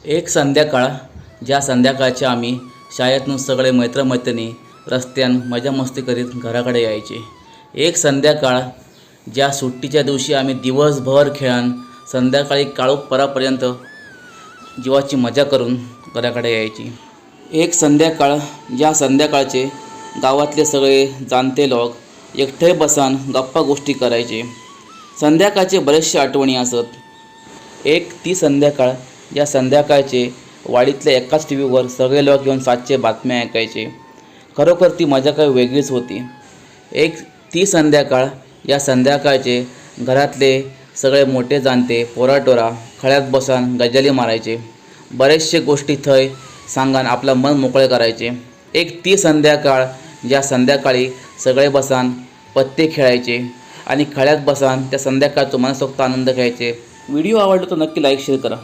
एक संध्याकाळ ज्या संध्याकाळच्या आम्ही शाळेतून सगळे मित्रमैत्रिणी रस्त्यान मजा मस्ती करीत घराकडे यायचे। एक संध्याकाळ ज्या सुट्टीच्या दिवशी आम्ही दिवसभर खेळान संध्याकाळी काळोख परापर्यंत जीवाची मजा करून घराकडे यायची। एक संध्याकाळ ज्या संध्याकाळचे गावातले सगळे जाणते लोक एकटे बसान गप्पा गोष्टी करायचे। संध्याकाळचे बरेचशे आठवणी असत। एक ती संध्याकाळ या संध्याकाळचे वाडीतल्या एकाच टी व्हीवर सगळे लोक येऊन सातचे बातम्या ऐकायचे। खरोखर ती मजा काही वेगळीच होती। एक ती संध्याकाळ या संध्याकाळचे घरातले सगळे मोठे जाणते पोराटोरा खळ्यात बसान गजाली मारायचे। बरेचशे गोष्टी थंय सांगान आपलं मन मोकळे करायचे। एक ती संध्याकाळ ज्या संध्याकाळी सगळे बसान पत्ते खेळायचे आणि खळ्यात बसान त्या संध्याकाळचा मनसोक्त आनंद घ्यायचे। व्हिडिओ आवडला तर नक्की लाईक शेअर करा।